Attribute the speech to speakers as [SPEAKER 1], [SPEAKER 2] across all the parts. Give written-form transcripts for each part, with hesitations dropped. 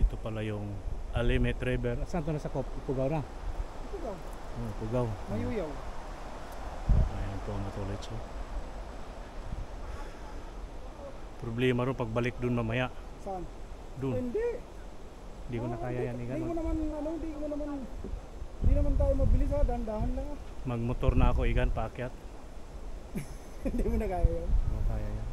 [SPEAKER 1] Ito pala yung Alimet River. Saan to na sa Pugaw na?
[SPEAKER 2] Pugaw.
[SPEAKER 1] Oh, Pugaw.
[SPEAKER 2] Mayuyaw.
[SPEAKER 1] Ayan po mga tolits. Oh. Problema rin pagbalik dun mamaya.
[SPEAKER 2] Saan?
[SPEAKER 1] Dun.
[SPEAKER 2] Hindi
[SPEAKER 1] Hindi ko na kaya yan.
[SPEAKER 2] Hindi mo naman, hindi naman tayo mabilis ha, dahan-dahan lang ha.
[SPEAKER 1] Magmotor na ako igan paakyat.
[SPEAKER 2] Hindi mo na kaya yun.
[SPEAKER 1] Hindi ko kaya yan.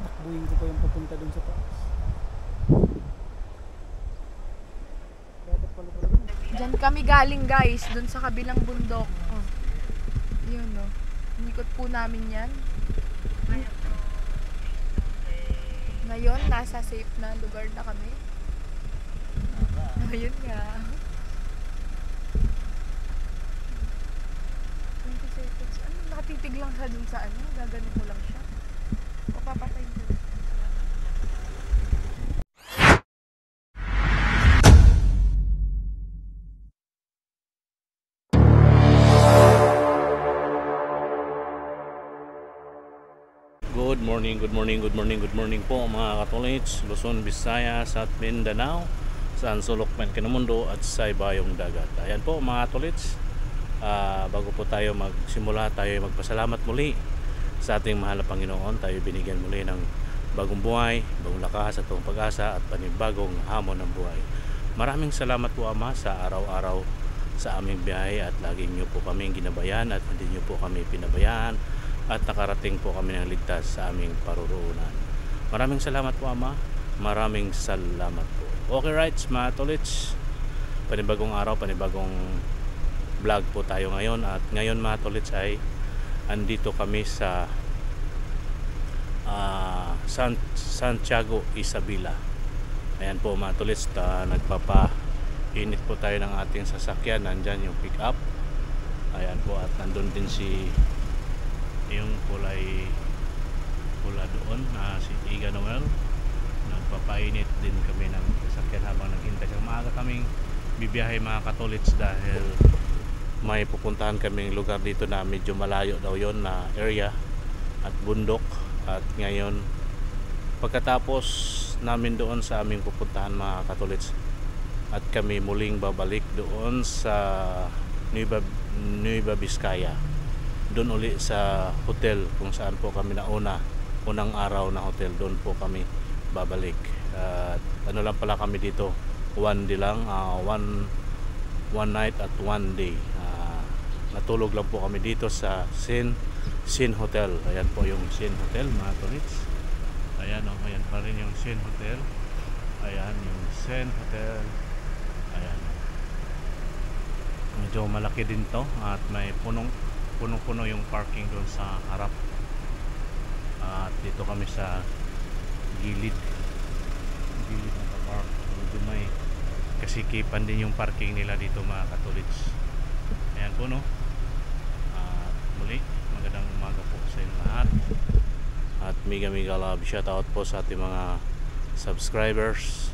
[SPEAKER 2] Takbuhin ko pa yung papunta dun sa taas. Dapat pala talaga.
[SPEAKER 3] Diyan kami galing guys, dun sa kabilang bundok. Oh. Yun no. Inikot po namin yan. Ngayon, nasa safe na lugar na kami. Ayun nga. 20 seconds. Ano, nakatitig lang siya dun sa ano? Gaganin ko lang siya. O papatayin ko.
[SPEAKER 1] Good morning po mga katolits, Luzon, Visayas at Mindanao, sa sulok man kinamundo at sa ibayong dagat. Ayan po mga katolits, bago po tayo magsimula, tayo magpasalamat muli sa ating mahal na Panginoon. Tayo binigyan muli ng bagong buhay, bagong lakas at pag-asa at panibagong hamon ng buhay. Maraming salamat po Ama sa araw-araw sa aming biyahe at laging nyo po kami ginabayan at hindi nyo po kami pinabayaan at nakarating po kami ng ligtas sa aming paruroonan. Maraming salamat po Ama, maraming salamat po. Okay rights mga tolits, panibagong araw, panibagong vlog po tayo ngayon. At ngayon mga tolits ay andito kami sa Santiago, Isabela. Ayan po mga tolits, nagpapainit po tayo ng ating sasakyan. Nandyan yung pick up, ayan po, at nandun din si yung kulay pula doon na si Iga Noel. Nagpapainit din kami ng sasakyan habang naghintay. Maaga kaming bibiyahe mga katolits dahil may pupuntahan kaming lugar dito na medyo malayo daw yon na area at bundok. At ngayon pagkatapos namin doon sa aming pupuntahan mga katolits at kami muling babalik doon sa Nueva Vizcaya, doon uli sa hotel kung saan po kami unang araw na hotel, doon po kami babalik. Ano lang pala kami dito, one day lang, one night at one day. Natulog lang po kami dito sa Sin Hotel. Ayan po yung Sin Hotel mga tolits. Ayan o, ayan pa rin yung Sin Hotel. Ayan yung Sin Hotel. Ayan, medyo malaki din to at may punong-puno yung parking doon sa harap. At dito kami sa gilid na park. Medyo may kasikipan din yung parking nila dito mga katolits. Ayan po no. At muli, magandang umaga po sa inyo lahat. At mega love shoutout po sa ating mga subscribers,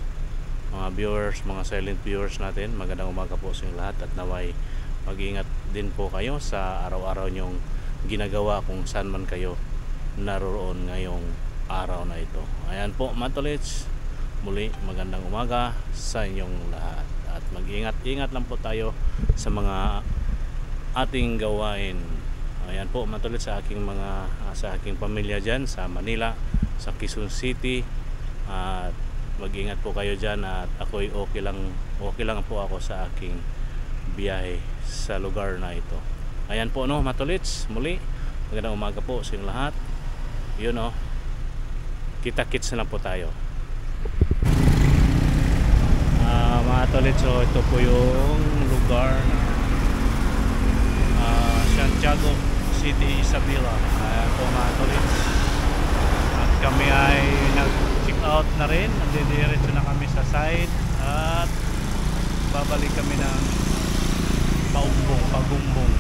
[SPEAKER 1] mga viewers, mga silent viewers natin. Magandang umaga po sa inyo lahat at naway mag-ingat din po kayo sa araw-araw nyong ginagawa kung saan man kayo naroon ngayong araw na ito. Ayan po mga tolits, muli magandang umaga sa inyong lahat at mag-ingat-ingat lang po tayo sa mga ating gawain. Ayan po mga tolits, sa aking pamilya dyan sa Manila, sa Quezon City, at mag-ingat po kayo dyan at ako'y okay lang po ako sa aking biyahe sa lugar na ito. Ayan po no mga tolits, muli magandang umaga po sa inyong lahat. Yun no, kita-kits na lang po tayo. Mga tolits, so ito po yung lugar na Santiago City, Isabela. Ayan po mga tolits, at kami ay nag-check out na rin. Diretso na kami sa side at babalik kami ng Pagumbong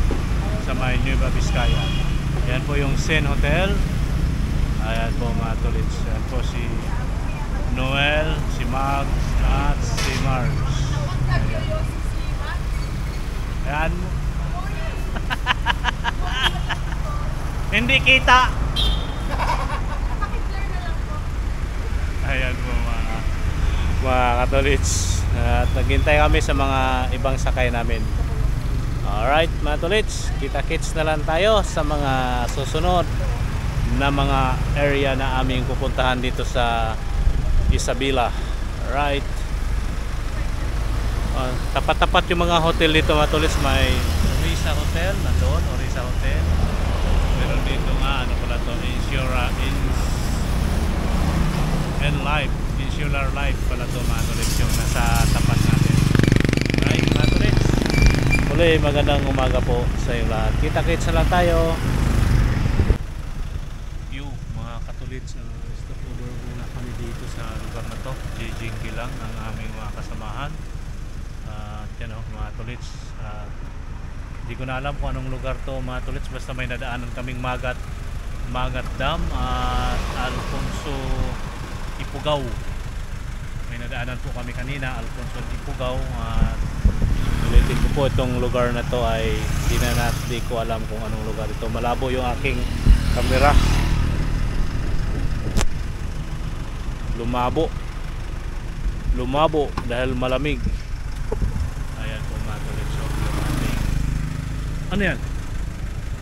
[SPEAKER 1] sa may Nueva Vizcaya. Ayan po yung Sin Hotel. Ayan po mga tolits, ayan po si Noel, si Max at si Mars. Ayan. Daan mo. Hindi kita. Ayan po mga katolits. At naghintay kami sa mga ibang sakay namin. Alright mga tolits, kita-kits na lang tayo sa mga susunod na mga area na aming pupuntahan dito sa Isabela. Alright. Tapat-tapat yung mga hotel dito mga tolits. May Orisa Hotel, nandoon, Orisa Hotel. Pero dito nga, ano pala to, Insular Life pala to mga tolits, yung nasa tapat natin. Alright mga tolits, muli magandang umaga po sa inyo lahat. Kita-kits na lang tayo. Mga katolits, stopover muna kami dito sa lugar na to. Jijinggi lang ang aming mga kasamahan. Yan o mga tolits, hindi ko na alam kung anong lugar to mga tolits, basta may nadaanan kaming Magat Dam at Alfonso Ipugaw. May nadaanan po kami kanina, Alfonso Ipugaw. Ulitin ko po, itong lugar na to ay di ko alam kung anong lugar ito. Malabo yung aking camera, lumabo dahil malamig. Ayan po mga tolits, so lumamig. Ano yan?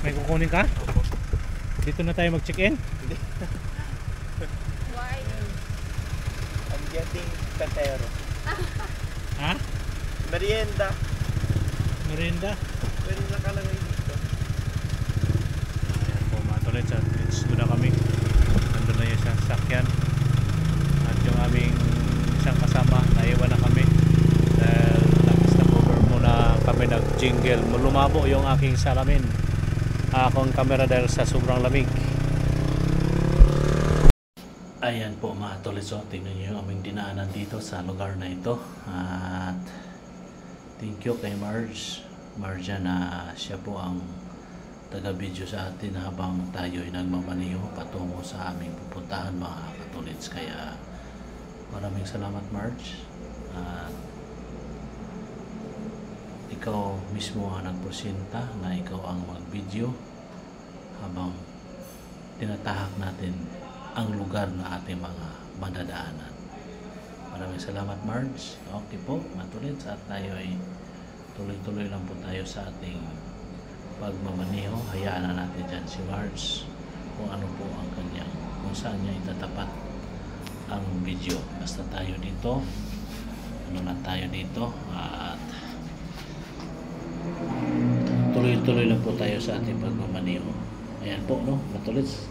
[SPEAKER 1] May kukunin ka?
[SPEAKER 2] Opo.
[SPEAKER 1] Dito na tayo mag-check-in?
[SPEAKER 3] Why?
[SPEAKER 2] I'm getting katero.
[SPEAKER 1] Ha?
[SPEAKER 2] Merienda.
[SPEAKER 1] Merienda?
[SPEAKER 2] Pwede nakalagay dito.
[SPEAKER 1] Ayan po mga tolits, at it's good na kami. Nandun na yung sasakyan at yung aming isang kasama, naiwan na kami dahil nag-stop over muna kami, nag-jingle. Lumabo yung aking salamin, akong camera dahil sa sobrang lamig. Ayan po mga tolits, so tingnan nyo yung aming dinaanan dito sa lugar na ito. At thank you kay Marja na siya po ang taga-video sa atin habang tayo ay nagmamaniho patungo sa aming pupuntahan mga katolits. Kaya maraming salamat Marge. At ikaw mismo ang nagpresenta na ikaw ang mag-video habang tinatahak natin ang lugar na ating mga madadaanan. Maraming salamat Marge. Okay po mga tolits, at tayo ay tuloy-tuloy lang po tayo sa ating pagmamaniho. Hayaan na natin dyan si Marge kung ano po ang kanyang, kung saan niya itatapat ang video. Basta tayo dito, ano lang tayo dito, at tuloy-tuloy lang po tayo sa ating pagmamaniho. Ayan po no, matulits.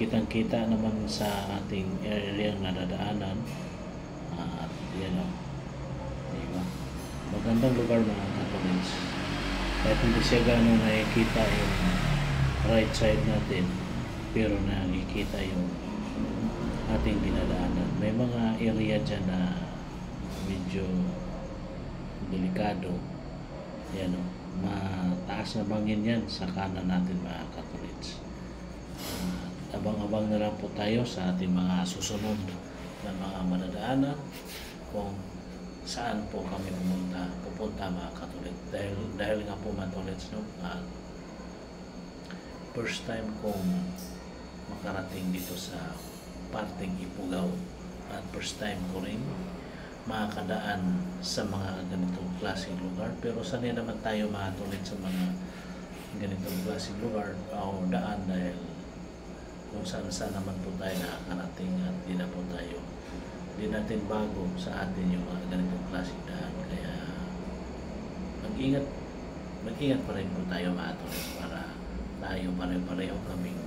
[SPEAKER 1] Kitang-kita naman sa ating area na nadadaanan. At yan o, diba? Magandang lugar mga katulits. Kahit hindi siya gano'ng nakikita yung right side natin, pero nakikita yung ating dinadaanan. May mga area dyan na medyo delikado. Yan o, mataas na bangin yan sa kanan natin mga katolits. Abang-abang na lang po tayo sa ating mga susunod na mga madadaanan kung saan po kami pupunta mga katolit. Dahil nga po mga katolits, no? First time kong makarating dito sa parteng Ipugaw, at first time ko rin makakadaan sa mga ganitong klaseng lugar. Pero sanay naman tayo mga katolits sa mga ganitong klaseng lugar o daan, dahil kung saan naman po tayo nakakarating, at di natin bago sa atin yung mga ganitong klaseng daan. Kaya mag-ingat pa rin po tayo mga katolits para tayo pareho kaming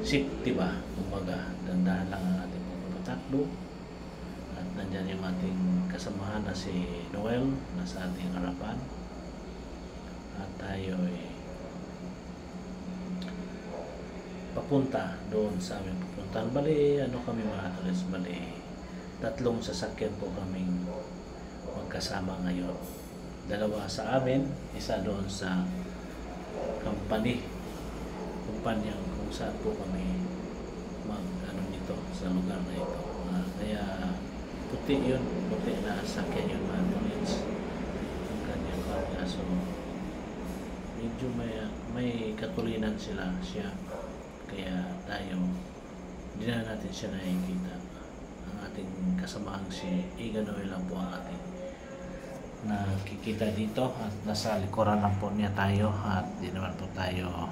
[SPEAKER 1] safety ba, kumbaga dandahan lang ang ating pagpapatakbo. At nandyan yung ating kasamahan na si Noel na sa ating harapan, at tayo ay papunta doon sa aming pupuntahan. Bali, ano kami mga katolits, bali 3 sasakyan po kaming magkasama ngayon. 2 sa amin, isa doon sa kumpanya kung saan po kami nito sa lugar na ito. Kaya puti na sakyan yun mga katolits. natulinan siya. Kaya tayo, hindi na natin siya nakikita. Ang ating kasamahang si Iga Noel lang po ang ating nakikita dito at nasa likuran lang po niya tayo at di naman po tayo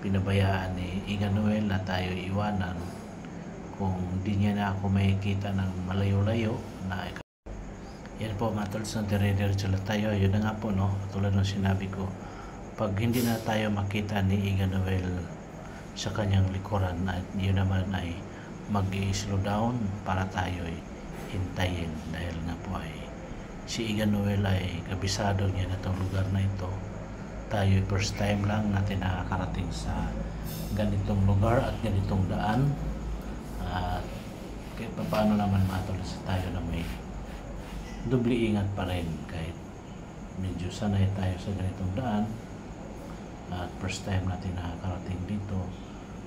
[SPEAKER 1] pinabayaan ni Iga Noel na tayo iwanan kung di niya na ako makikita ng malayo-layo na yan po mga tolits, dire-diretso lang tayo. Yun na nga po, no, tulad ng sinabi ko, pag hindi na tayo makita ni Iga Noel sa kanyang likuran at yun naman ay mag-i-slow down para tayo ay hintayin dahil nga po ay si Iga Noel ay kabisado niya na itong lugar na ito. Tayo first time lang natin nakakarating sa ganitong lugar at ganitong daan at kahit paano naman mga tolits tayo na may doble ingat pa rin kahit medyo sanay tayo sa ganitong daan at first time natin nakakarating dito,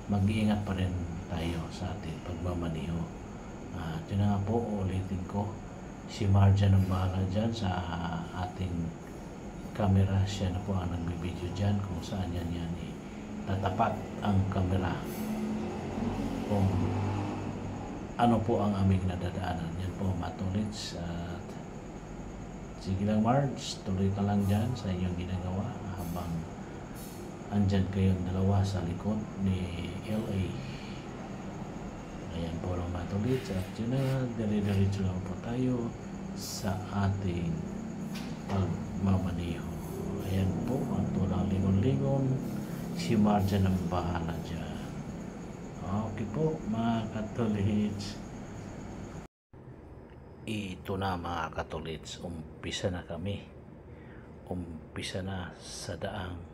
[SPEAKER 1] mag-iingat pa rin tayo sa ating pagmamaniho. At yun na nga po, ulitin ko, si Marja ang bahala dyan sa ating camera. Siya na po ang nagbibideo dyan kung saan yan tatapat ang camera kung ano po ang aming nadadaanan. Yan po mga tolits. At sige lang Marge, tuloy ka lang dyan sa iyong ginagawa habang andyan kayong dalawa sa likod ni LA. Ayan po lang mga tolits. At yun na, dire-diretso lang po tayo sa ating pagmamaniho. Ayan po, ang tulang lingon-lingon, si Marge ang bahala dyan. Okay po mga katolits. Ito na mga katolits, umpisa na kami. Umpisa na sa daang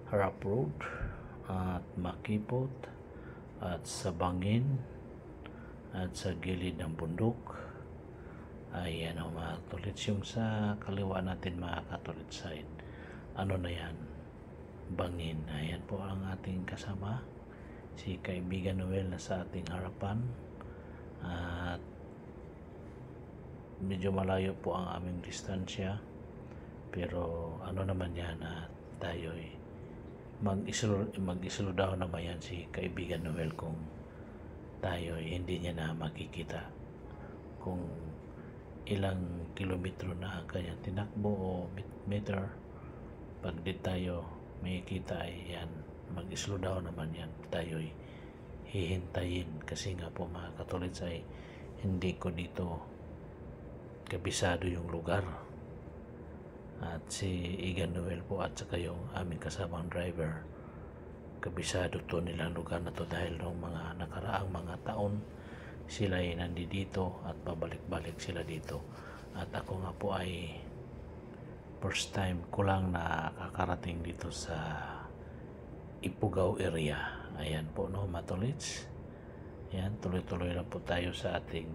[SPEAKER 1] rough road at makipot at sa bangin at sa gilid ng bundok. Ayan o mga katolits, yung sa kaliwa natin mga katolits side. Ano na yan? Bangin. Ayan po ang ating kasama, si Kaibigan Noel na sa ating harapan. At medyo malayo po ang aming distansya pero ano naman yan na tayo'y mag-islo daw naman yan si Kaibigan Noel kung tayo'y hindi niya na makikita kung ilang kilometro na ang kanyang tinakbo o meter. Pag di tayo makikita ay yan, mag-islo daw naman yan, tayo'y hihintayin kasi nga po mga katolits ay hindi ko dito kabisado yung lugar at si Iga Noel po at saka yung aming kasamang driver kabisado to nilang lugar na to dahil noong mga nakaraang mga taon sila ay nandito at pabalik-balik sila dito at ako nga po ay first time ko lang nakakarating dito sa Ifugao area. Ayan po no mga tolits. Ayan, tuloy-tuloy lang po tayo sa ating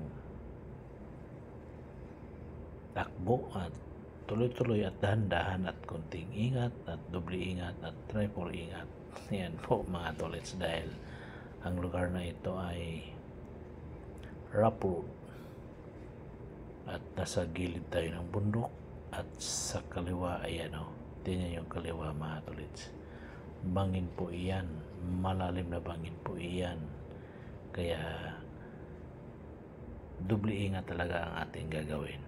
[SPEAKER 1] takbo at tuloy-tuloy at dahan-dahan at konting ingat at doble ingat at triple ingat. Yan po mga tolits dahil ang lugar na ito ay rough road at nasa gilid tayo ng bundok at sa kaliwa ayan o, tingnan yung kaliwa mga tolits, bangin po iyan, malalim na bangin po iyan, kaya doble ingat talaga ang ating gagawin.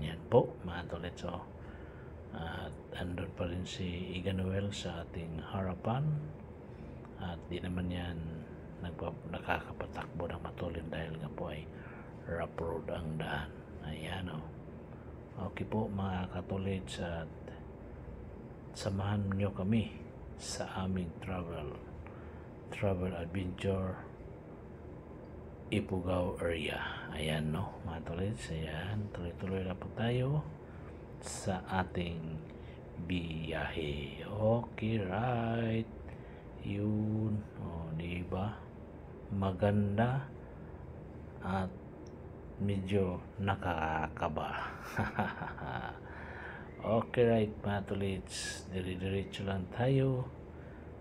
[SPEAKER 1] Yan po mga tolits. At andun pa rin si Iga Noel sa ating harapan at di naman yan nakakapatakbo ng matulin dahil nga po ay rough road ang daan. Ayan o. Okay po mga katolits, at samahan nyo kami sa aming travel adventure Ifugao area. Ayan no mga tolits. Ayan, tuloy-tuloy na po tayo sa ating biyahe. Okay, right. Yun. O, diba? Maganda at medyo nakakaba. Okay, right mga tolits. Dire-diretso lang tayo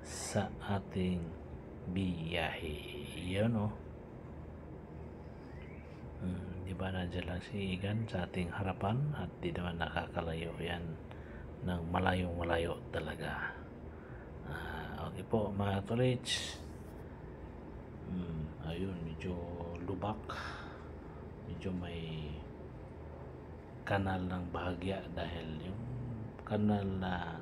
[SPEAKER 1] sa ating biyahe. Yun o. Diba nandiyan lang si Igan sa ating harapan at di naman nakakalayo yan ng malayong malayo talaga. Okay po mga tolits. Ayun, medyo lubak. Medyo may kanal ng bahagya dahil yung kanal na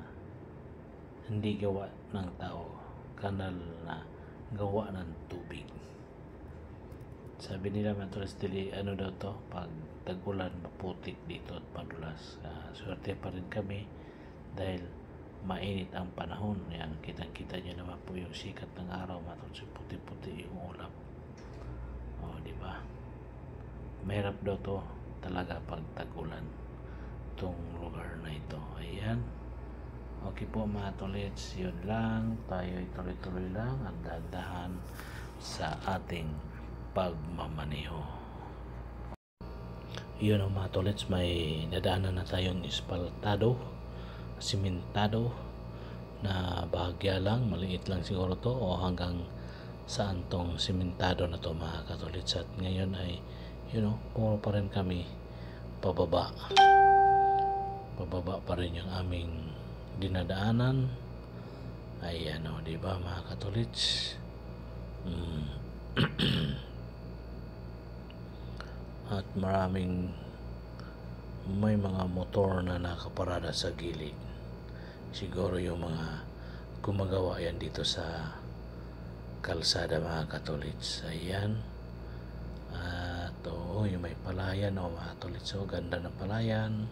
[SPEAKER 1] hindi gawa ng tao, kanal na gawa ng tubig. Sabi nila mga tolits, ano daw to, pag tag-ulan maputik dito at madulas. Swerte pa rin kami dahil mainit ang panahon. Yan, kitang-kita nyo naman po yung sikat ng araw, mga tolits, puti-puti yung ulap. Di ba? Mahirap daw to talaga pag tag-ulan itong lugar na ito. Ayan. Okay po mga tolits, yun lang. Tayo tuloy-tuloy lang at dahan sa ating pagmamaneho. Yun ang mga tolits, may nadaanan na tayong espaltado, simentado na bahagya lang, maliit lang siguro to o hanggang saan tong simentado na to mga katolits. At ngayon ay puro pa rin kami pababa pa rin yung aming dinadaanan. Ayan di ba mga katolits? At may mga motor na nakaparada sa gilid. Siguro yung mga gumagawa yan dito sa kalsada mga katolits. Ayan. At yung may palayan mga katolits. Ganda ng palayan.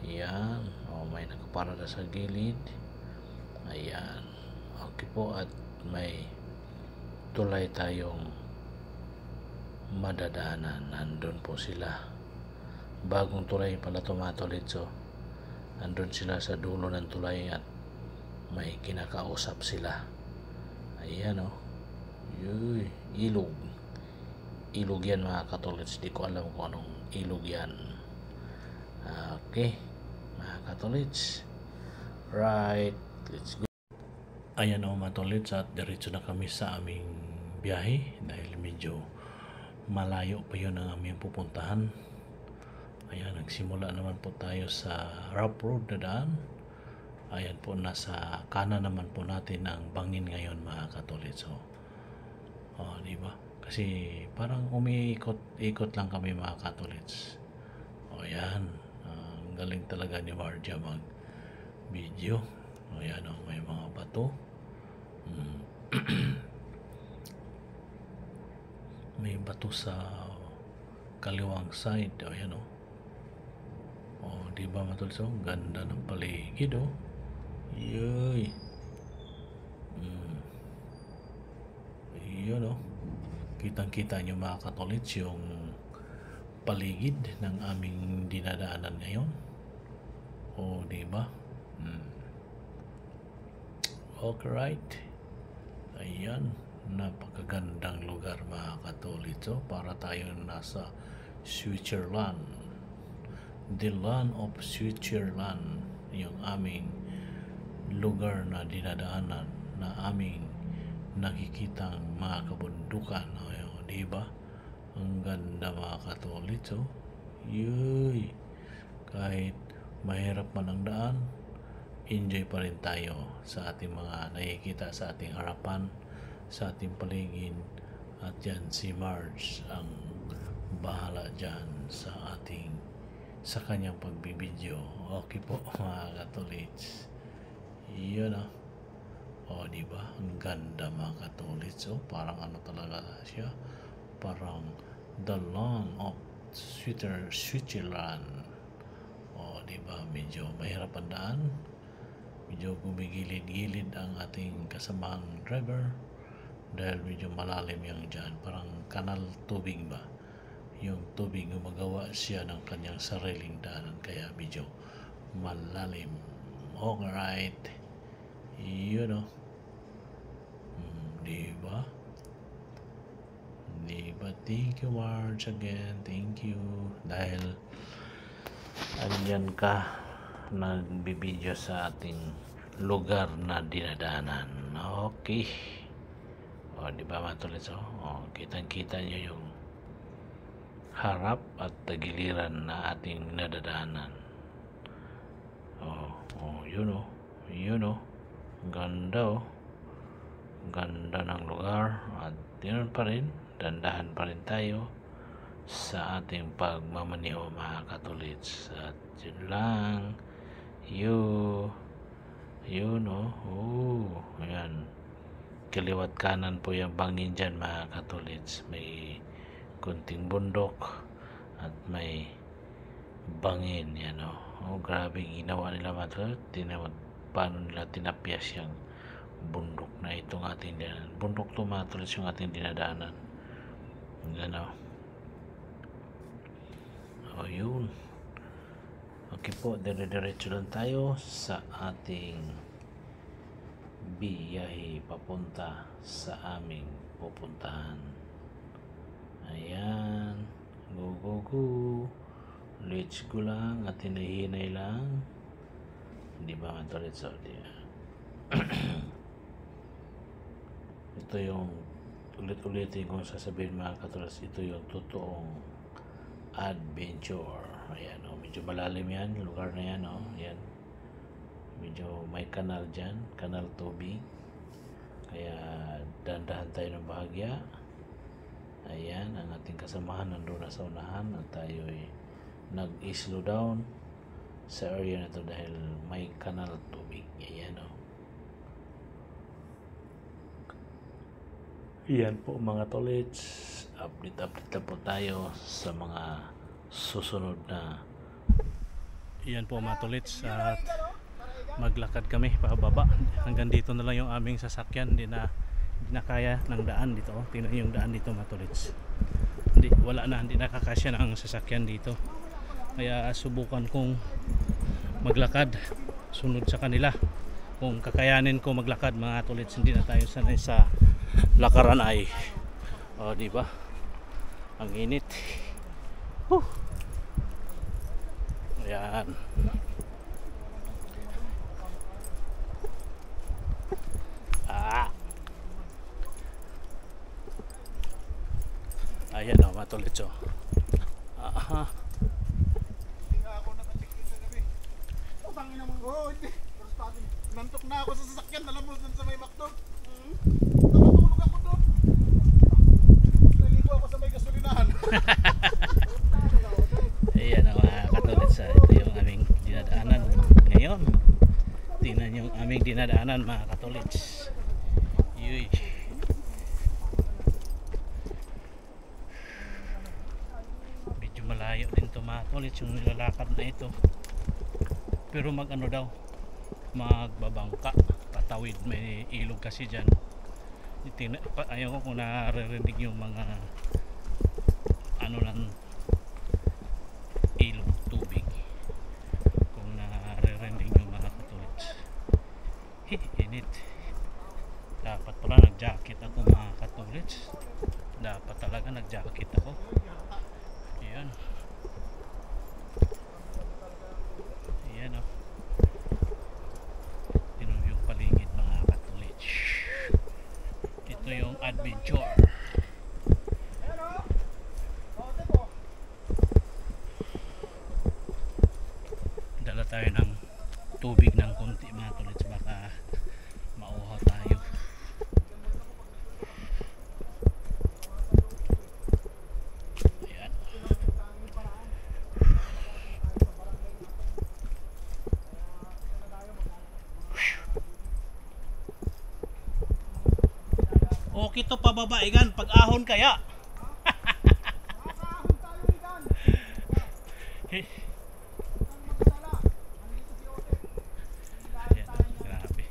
[SPEAKER 1] Ayan. May nakaparada sa gilid. Ayan. Okay po, at may tulay tayong madadaanan. Nandun po sila. Bagong tulay pala ito mga tolits. Nandun sila sa dulo ng tulay at may kinakausap sila. Ayan ilog. Ilog yan mga katolits. Di ko alam kung anong ilog yan. Okay mga katolits, right, let's go. Ayan mga tolits, at diretso na kami sa aming biyahe dahil medyo malayo pa yun ang aming pupuntahan. Ayan, nagsimula naman po tayo sa rough road na daan. Ayan po, nasa kanan naman po natin ang bangin ngayon mga katolits. Diba? Kasi parang umiikot-ikot lang kami mga katolits. Ayan, ang galing talaga ni Marja mag video. Ayan may mga bato. May bato sa kaliwang side. Ayan diba mga tolits? Ganda ng paligid. Yoy. Yun kitang-kita nyo mga katolits yung paligid ng aming dinadaanan ngayon. Diba? Okay, right. Ayan, napakagandang lugar mga katolits. Para tayo nasa Switzerland, the land of Switzerland, yung aming lugar na dinadaanan, na aming nakikitang mga kabundukan. Diba? Ang ganda mga katolits. Yuy, kahit mahirap man ang daan, enjoy pa rin tayo sa ating mga nakikita sa ating harapan, sa ating paligid. At yan si Marge ang bahala dyan sa kanyang pagbibideo. Okay po mga katolits. Yun diba? Ang ganda mga katolits. Parang talaga siya, parang the land of Switzerland. Diba? Medyo mahirap ang daan, medyo gumigilid-gilid ang ating kasamang driver dahil medyo malalim yung dyan, parang kanal tubig ba, yung tubig gumagawa siya ng kanyang sariling daanan, kaya medyo malalim. Alright, diba? Thank you Marge again, thank you dahil andyan ka nagbibideo sa ating lugar na dinadaanan. Okay, diba mga tolits? Kitang-kita nyo yung harap at tagiliran na ating nadadaanan. Ganda oh. Ganda ng lugar. At yun pa rin, dandahan pa rin tayo sa ating pagmamaneho mga katulits. At yun lang. Yun oh. Ayan. Kaliwat kanan po yung bangin dyan mga katulits. May kunting bundok at may bangin. Yan oh. Oh, grabe ginawa nila mga katulits. Paano nila tinapyas yung bundok na itong ating dinadaanan. Bundok to mga katulits yung ating dinadaanan. Yan oh. Oh, yun. Okay po, dire-diretso lang tayo sa ating biyahe papunta sa aming pupuntahan. Ayan. Go. Let's go lang at hinahinay lang. Hindi ba matulit sa ito yung ulit-ulitin kong sasabihin mga katulad. Ito yung totoong adventure. Ayan o, medyo malalim yan, lugar na yan o. Ayan, medyo may kanal dyan, kanal tubig, kaya dandahan tayo ng bahagya. Ayan, ang ating kasamahan nandun na sa unahan at tayo ay nag-slow down sa area na to dahil may kanal tubig. Ayan o. Ayan po mga tolits, update na po tayo sa mga susunod na. Ayan po mga tolits, at maglakad kami pababa. Hanggang dito na lang yung aming sasakyan. Hindi na kaya ng daan dito. Tingnan yung daan dito mga tolits. Hindi nakakasya ng sasakyan dito. Kaya subukan kong maglakad sunod sa kanila. Kung kakayanin ko maglakad mga tolits, hindi na tayo sanay sa lakaran ay. O, di ba? Ang init. Ayan. Ayan o, matulit o. Aha.
[SPEAKER 2] Hindi nga ako nakacheck-in sa gabi. Tangin naman ko. Hindi. Nantok na ako sa sasakyan. Alam mo dun sa may McDo. Nakatulog ako dun. Naligo ako sa may gasolinahan.
[SPEAKER 1] Ayan o mga katulits, ito yung aming dinadaanan ngayon. Tingnan yung aming dinadaanan mga katulits. Yuy. Medyo malayo din to mga katulits yung nilalakad na ito. Pero mag-ano daw, magbabangka, patawid, may ilog kasi dyan. Ayaw ko kung naririnig yung mga ano lang ilog tubig, kung naririnig yung mga katulits. Init. Dapat pala nag-jacket ako mga katulits. Dapat talaga nag-jacket ako. Ayan. Ayan o. Tignan yung paligid mga katulits. Ito yung adventure. Dala tayo ng tubig ng konti mga tulits, baka mauhaw tayo. Ayan. Okay to pababa igan, pag-ahon kaya. Grabe.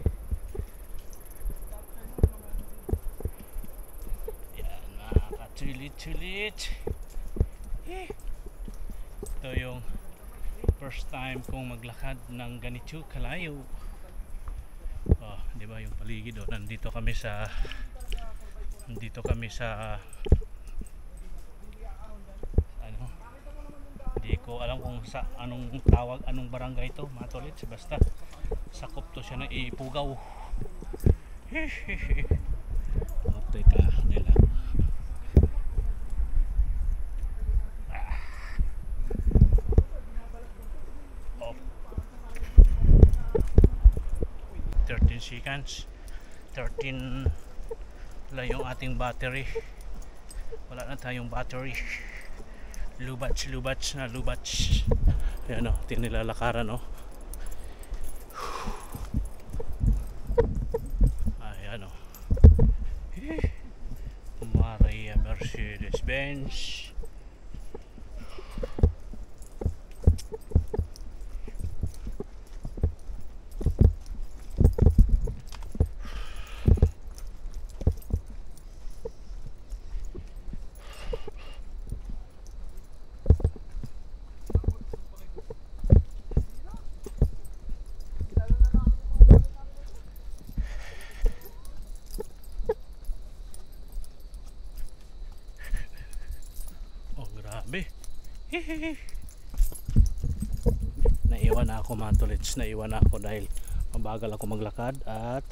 [SPEAKER 1] Yan mga katulit-tulit. Ito yung first time kong maglakad ng ganito kalayo. Oh, di ba yung paligid oh, nandito kami sa ano, hindi ko alam kung sa anong tawag, anong barangay ito mga tolits, basta sakop to siya ng Ipugaw. Teka nila. seconds. 13 lang yung ating battery. Wala na tayong battery. Lubats na lubats. Ayan o, tinilalakaran o. Ayan o. Maria Mercedes-Benz. Oh, grabe. Naiwan na ako mga tolits. Naiwan na ako dahil mabagal ako maglakad at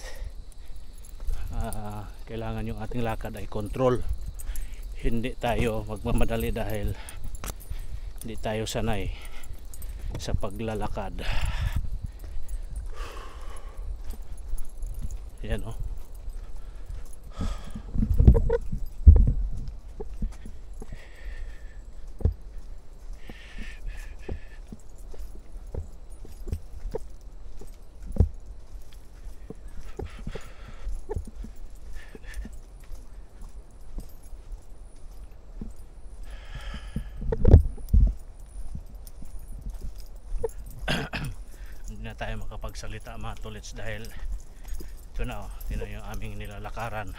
[SPEAKER 1] kailangan yung ating lakad ay control. Hindi tayo magmamadali dahil hindi tayo sanay sa paglalakad. Yan oh. Hindi na tayo makapagsalita mga tolits dahil ito na oh, ito na yung aming nilalakaran.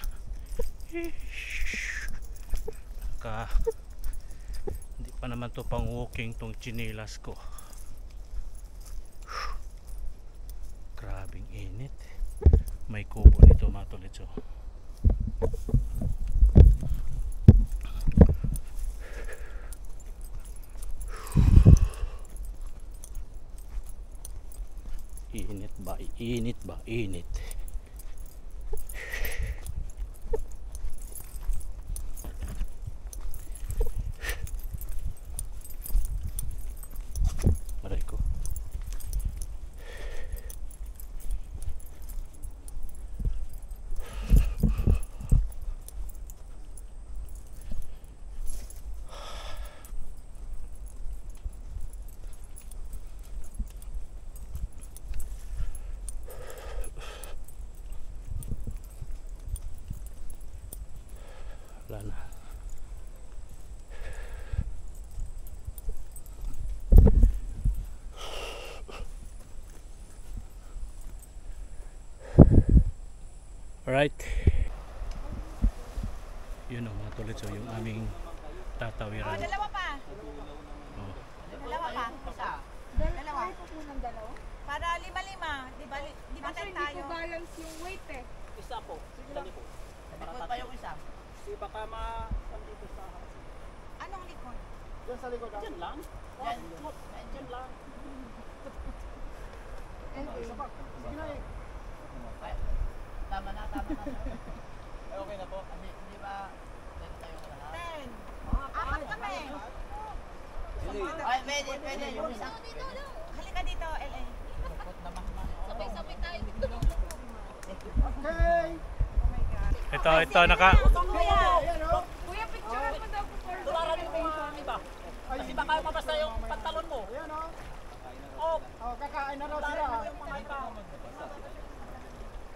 [SPEAKER 1] Hindi pa naman to pang walking tong chinilas ko. Grabing init. May kubo dito mga tolits oh. Init ba? Init. Aray ko. Wala na. Alright. Yun ang mga tulit so yung aming tatawiran.
[SPEAKER 4] Oh, dalawa pa.
[SPEAKER 1] Oh.
[SPEAKER 4] Dalawa pa. Isa. Dalawa. Para lima-lima. Di ba
[SPEAKER 3] Kasi
[SPEAKER 4] tayo?
[SPEAKER 3] hindi ko balance yung weight eh.
[SPEAKER 5] Isa po. Dali po.
[SPEAKER 4] Likod pa yung isa.
[SPEAKER 5] Kasi baka dito sa
[SPEAKER 4] Anong likod?
[SPEAKER 2] Diyan sa likod ah.
[SPEAKER 5] Diyan lang.
[SPEAKER 4] Yan.
[SPEAKER 5] Diyan lang.
[SPEAKER 2] Isa pa. Sige na eh.
[SPEAKER 4] Tama na.
[SPEAKER 5] Ay, okay na po.
[SPEAKER 4] Di ba? 10. Apat kami. Ay, pwede. Yung isa. Halika dito, LA. Sabay-sabay tayo dito.
[SPEAKER 2] Okay.
[SPEAKER 1] Ito naka
[SPEAKER 3] Kuya, picturean mo daw po for
[SPEAKER 5] Tularan mo mga iba. Kasi baka mabasa yung pantalon mo.
[SPEAKER 2] Ayan oh.
[SPEAKER 5] Oh,
[SPEAKER 2] Oh, kakain na raw
[SPEAKER 5] tularan
[SPEAKER 2] sila.
[SPEAKER 5] mo yung mga iba.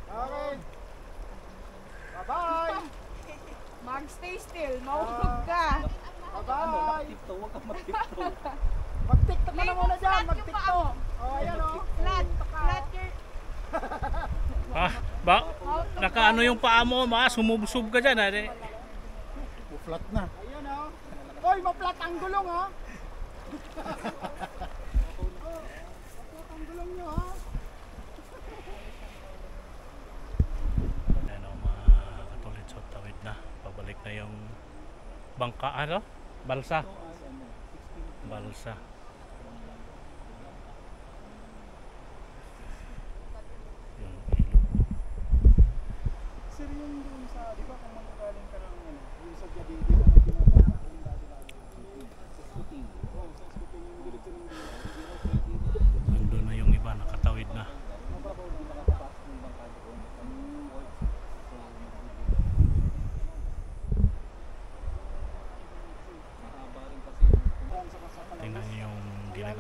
[SPEAKER 2] Okay. Bye-bye.
[SPEAKER 3] mag-stay still, mahulog ka.
[SPEAKER 2] Bye-bye.
[SPEAKER 5] Tipto, huwag kang magtipto.
[SPEAKER 2] Mag-tiktok ka na muna dyan.
[SPEAKER 3] Flat yung paa
[SPEAKER 2] Mag-tiktok.
[SPEAKER 3] mo.
[SPEAKER 2] Oh, ayan oh.
[SPEAKER 3] Flat your...
[SPEAKER 1] ba nakaano yung paa mo, sumubsob ka dyan eh.
[SPEAKER 2] Flat na. Ayan oh. Hoy, ma-flat ang gulong ha. Ma-flat ang gulong nyo ha.
[SPEAKER 1] Ayan o mga katulid so tawid na. Pabalik na yung bangka, balsa. Yung ilog.
[SPEAKER 2] Sir, yung dun sa, di ba kung magagaling ka ng yung sa Jadidi na pinapanakan yung dati lang. Sa scooting. Oo, sa scooting yung diretso ng
[SPEAKER 1] Nandun na yung iba, nakatawid na.
[SPEAKER 2] Mabrabaw din nakatapas ng bangka doon.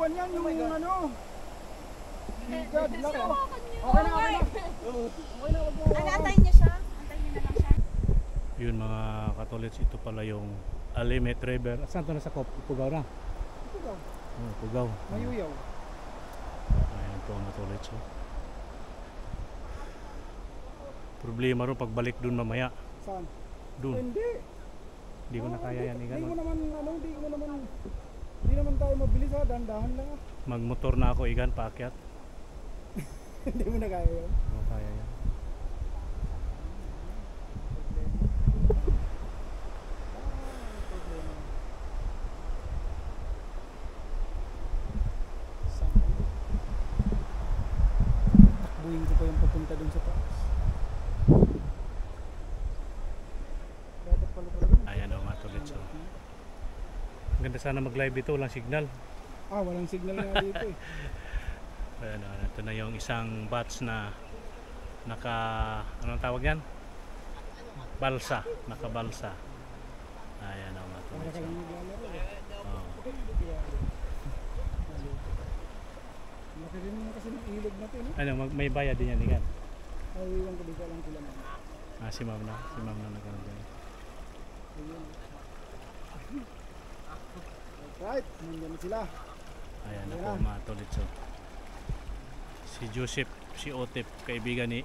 [SPEAKER 2] kwan yan, yung ano. God, lako.
[SPEAKER 3] Okay na, okay na.
[SPEAKER 4] Antayin niya siya. Antayin niya na lang siya.
[SPEAKER 1] Yun mga katolits, ito pala yung Alimet River. Saan ito nasa Pugaw na?
[SPEAKER 2] Pugaw.
[SPEAKER 1] Oh, Pugaw.
[SPEAKER 2] Mayuyaw.
[SPEAKER 1] Ayan po mga katolits. Oh. Problema ro pagbalik dun mamaya.
[SPEAKER 2] Saan?
[SPEAKER 1] Dun.
[SPEAKER 2] Hindi.
[SPEAKER 1] Hindi ko na kaya yan.
[SPEAKER 2] Hindi mo naman, hindi naman tayo mabilis ha, dahan-dahan lang ha.
[SPEAKER 1] Magmotor na ako igan paakyat.
[SPEAKER 2] Hindi mo na kaya yun.
[SPEAKER 1] Hindi ko kaya yan.
[SPEAKER 2] Takbuhin ko pa yung papunta dun sa taas. Dapat pala dun.
[SPEAKER 1] Ayan o mga katolits. Oh. Ang ganda sana mag-live ito, walang signal.
[SPEAKER 2] Walang signal nga dito eh.
[SPEAKER 1] Ayan, ito na yung isang batch na anong tawag yan? Balsa, nakabalsa. Ayan o mga
[SPEAKER 2] Para
[SPEAKER 1] katolits.
[SPEAKER 2] ka lang naglalaro eh.
[SPEAKER 1] Oh.
[SPEAKER 2] Laki rin naman kasi ng ilog natin eh.
[SPEAKER 1] Ano, may bayad din yan igan.
[SPEAKER 2] Ay, iwan ko dito lang sila naman.
[SPEAKER 1] Si ma'am na nagkaroon dyan.
[SPEAKER 2] Ayun. Right, nandiyan na sila.
[SPEAKER 1] Ayan na po mga katolits. Oh. Si Joseph, si Otep, kaibigan ni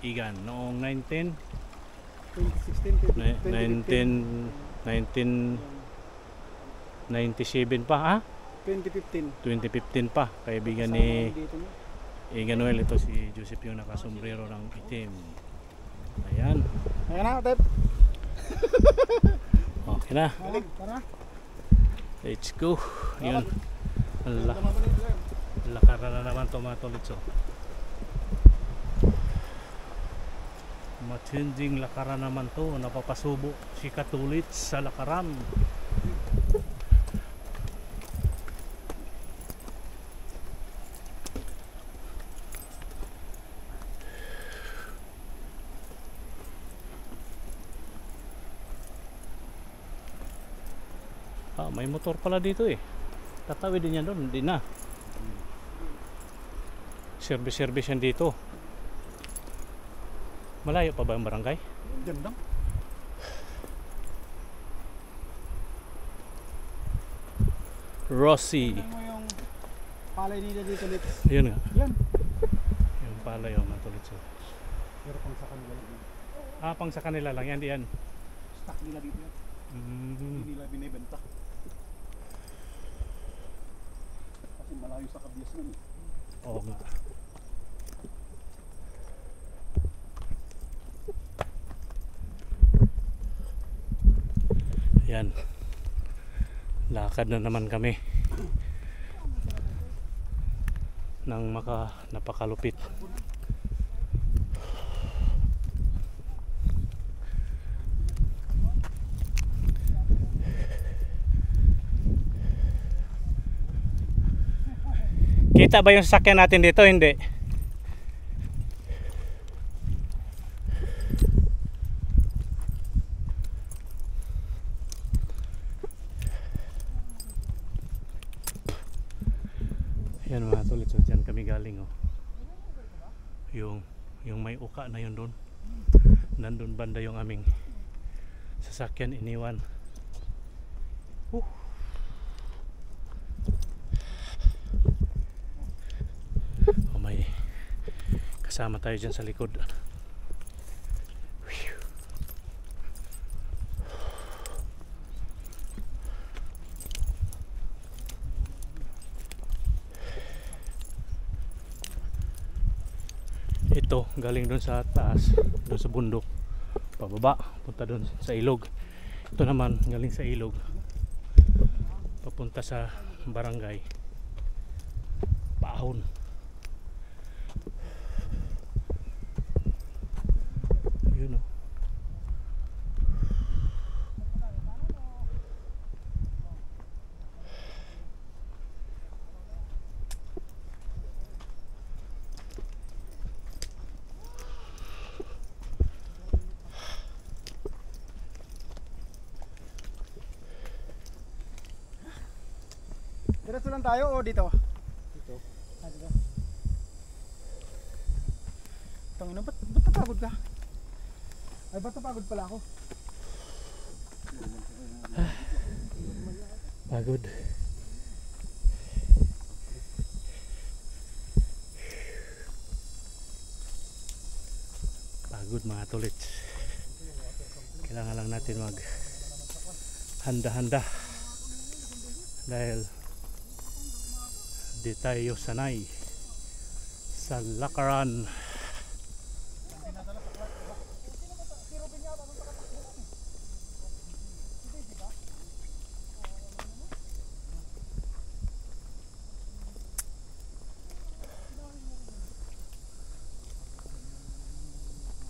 [SPEAKER 1] Igan noong 1997 pa 2015 pa, kaibigan ni Igan Noel. Ito si Joseph yung nakasombrero ng itim. Ayan,
[SPEAKER 2] Ayan na, Otep.
[SPEAKER 1] okay na,
[SPEAKER 2] Tara.
[SPEAKER 1] let's go. Yun, lakaran na naman ito mga tolits. Oh. Matinding lakaran naman to, napapasubo si Katulits sa lakaran. May motor pala dito eh. Tatawid din yan doon, hindi na. Service yan dito. Malayo pa ba ang barangay?
[SPEAKER 2] Diyan lang.
[SPEAKER 1] Rossi.
[SPEAKER 2] Tingnan mo yung palay nila dito ulit.
[SPEAKER 1] Ayun nga.
[SPEAKER 2] Yan.
[SPEAKER 1] Yung pala yung matulits.
[SPEAKER 2] Pero pang sa kanila lang.
[SPEAKER 1] Pang sa kanila lang yan, di yan.
[SPEAKER 2] Stock nila dito yan. Hindi nila binibenta. Kasi malayo sa kabiyas nun eh.
[SPEAKER 1] Oo nga. Yan. Lakad na naman kami ng napakalupit. Kita ba yung sasakyan natin dito? Hindi. Yan mga tulit, so dyan kami galing oh. Yung may uka na yun doon. Nandun banda yung aming sasakyan iniwan. May kasama tayo dyan sa likod. Ito galing doon sa taas, doon sa bundok, pababa, punta doon sa ilog. Ito naman galing sa ilog papunta sa barangay Paahon. Yun oh.
[SPEAKER 2] Diretso lang tayo o dito? Dito. Ah, dito. Tangina, ba't napagod ka? Ay, ba't napagod pala ako?
[SPEAKER 1] Pagod. Pagod mga tulits. Kailangan lang natin mag handa-handa dahil di tayo sanay sa lakaran.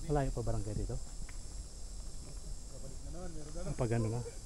[SPEAKER 1] Malayo pa barangay dito? Pag ano na?